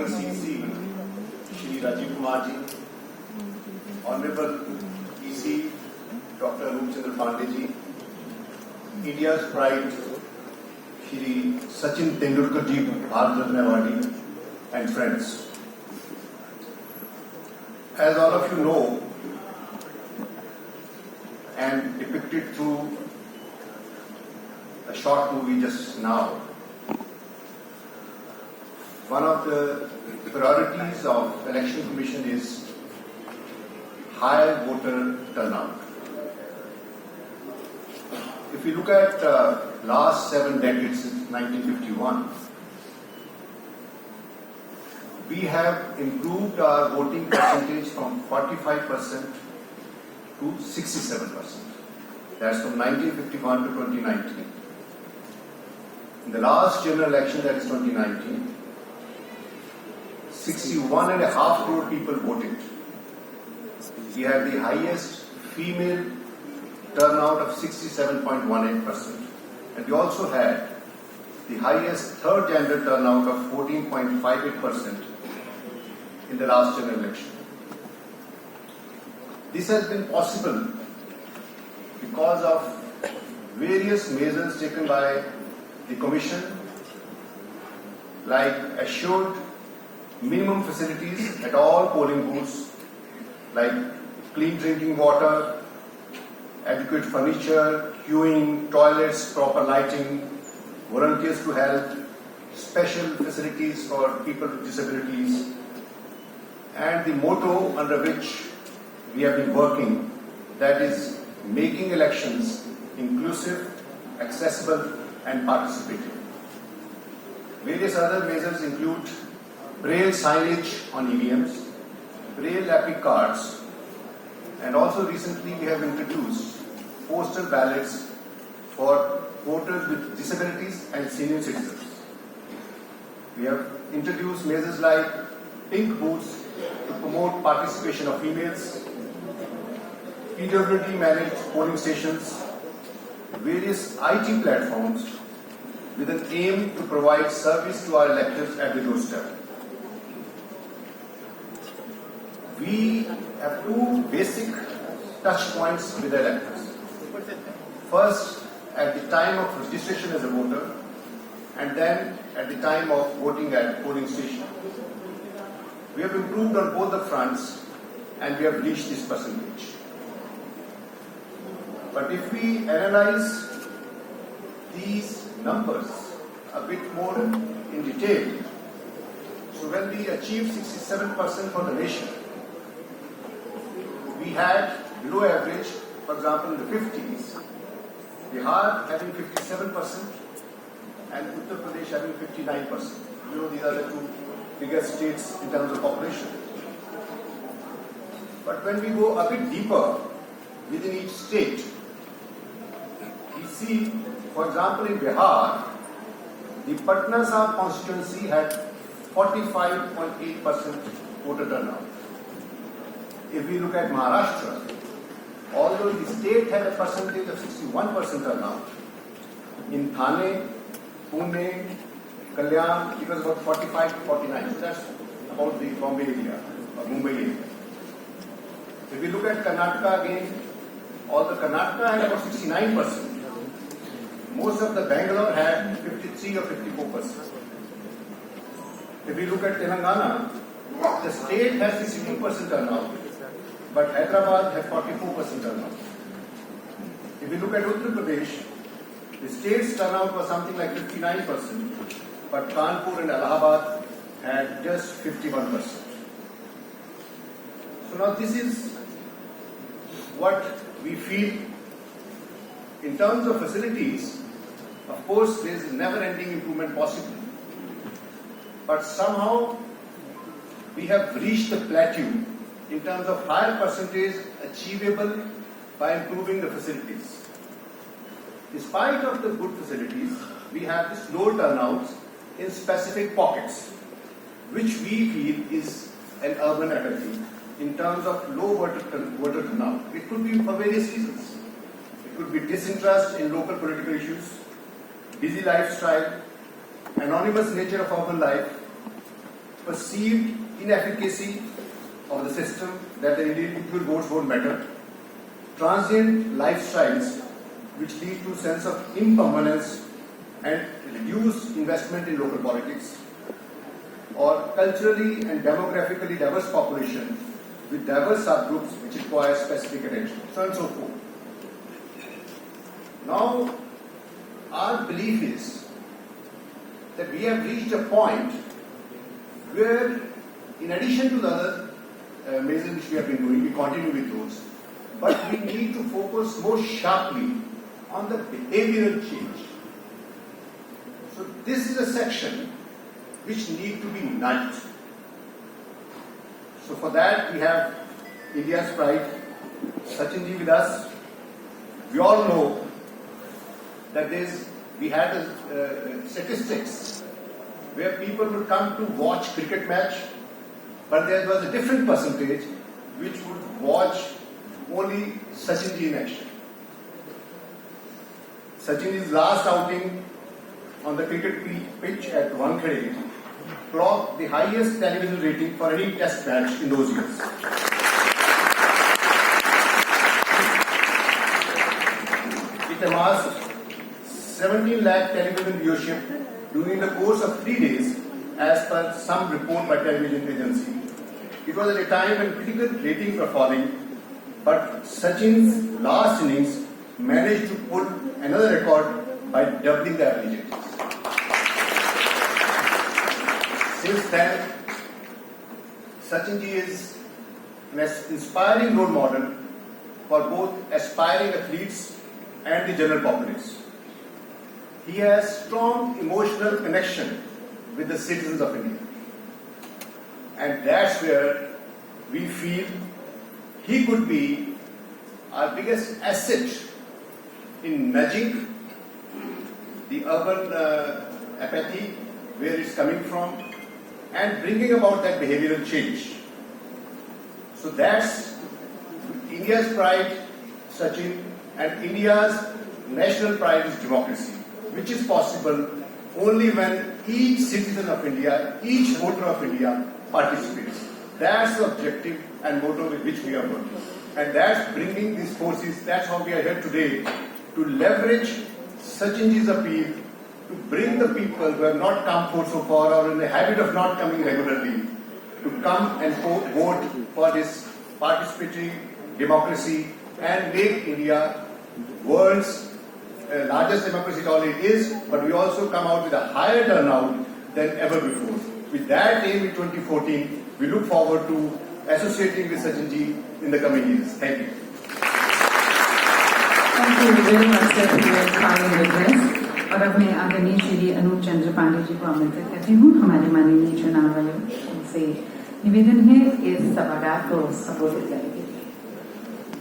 Speaker CC, Shri Rajiv Kumar ji, Honorable EC Dr. Arup Chandra Pandey ji, India's pride Shri Sachin Tendulkar ji, Bharat Ratna Awardee, and friends. As all of you know, and depicted through a short movie just now, one of the priorities of Election Commission is high voter turnout. If you look at last 7 decades since 1951, we have improved our voting percentage from 45% to 67%. That's from 1951 to 2019. In the last general election, that is 2019, 61.5 crore people voted. We had the highest female turnout of 67.18%. And we also had the highest third gender turnout of 14.58% in the last general election. This has been possible because of various measures taken by the Commission, like assured minimum facilities at all polling booths, like clean drinking water, adequate furniture, queuing, toilets, proper lighting, volunteers to help, special facilities for people with disabilities, and the motto under which we have been working, that is making elections inclusive, accessible, and participative. Various other measures include braille signage on EVMs, braille epic cards, and also recently we have introduced postal ballots for voters with disabilities and senior citizens. We have introduced measures like pink booths to promote participation of females, PWD managed polling stations, various IT platforms with an aim to provide service to our electors at the doorstep. We have two basic touch points with the electors. First, at the time of registration as a voter, and then at the time of voting at polling station. We have improved on both the fronts and we have reached this percentage. But if we analyze these numbers a bit more in detail, so when we achieved 67% for the nation, we had below average, for example, in the 50s, Bihar having 57% and Uttar Pradesh having 59%. You know, these are the two biggest states in terms of population. But when we go a bit deeper within each state, we see, for example, in Bihar, the Patna Sahib constituency had 45.8% voter turnout. If we look at Maharashtra, although the state had a percentage of 61% turnout, in Thane, Pune, Kalyan, it was about 45 to 49. So that's about the Bombay area or Mumbai area. If we look at Karnataka again, although Karnataka had about 69%, most of the Bangalore had 53 or 54%. If we look at Telangana, the state has 62% turnout, but Hyderabad had 44% turnout. If we look at Uttar Pradesh, the state's turnout was something like 59%, but Kanpur and Allahabad had just 51%. So now this is what we feel. In terms of facilities, of course, there is never-ending improvement possible. But somehow, we have reached the plateau in terms of higher percentage achievable by improving the facilities. In spite of the good facilities, we have this low turnouts in specific pockets, which we feel is an urban apathy in terms of low voter turnout. It could be for various reasons. It could be disinterest in local political issues, busy lifestyle, anonymous nature of urban life, perceived inefficacy of the system, that the individual votes won't matter, transient lifestyles which lead to sense of impermanence and reduced investment in local politics, or culturally and demographically diverse population with diverse subgroups which require specific attention, so on and so forth. Now, our belief is that we have reached a point where, in addition to the other measures which we have been doing, we continue with those, but we need to focus more sharply on the behavioral change. So this is a section which need to be nudged. So for that we have India's pride, Sachinji, with us. We all know that we had statistics where people would come to watch cricket match, but there was a different percentage which would watch only Sachinji in action. Sachinji's last outing on the cricket pitch at Wankhede clocked the highest television rating for any test match in those years. It amassed 17 lakh television viewership during the course of 3 days, as per some report by television agency. It was at a time when critical ratings were falling, but Sachin's last innings managed to pull another record by doubling the average ratings. Since then, Sachinji is an inspiring role model for both aspiring athletes and the general populace. He has strong emotional connection with the citizens of India. And that's where we feel he could be our biggest asset in nudging the urban apathy, where it's coming from, and bringing about that behavioral change. So that's India's pride, Sachin, and India's national pride is democracy, which is possible only when each citizen of India, each voter of India participates. That's the objective and motto with which we are working. And that's bringing these forces, that's how we are here today, to leverage Sachinji's appeal to bring the people who have not come forth so far or in the habit of not coming regularly to come and vote for this participatory democracy and make India world's largest democracy it already is, but we also come out with a higher turnout than ever before. With that aim in 2014, we look forward to associating with Sachinji in the coming years. Thank you. Thank you very much sir for your kind address. और अब मैं आदरणीय श्री अनूप चंद्र पांडे जी को आमंत्रित करती हूँ. हमारे माननीय चुनाव आयोग से निवेदन है इस सभागार को संबोधित करेंगे.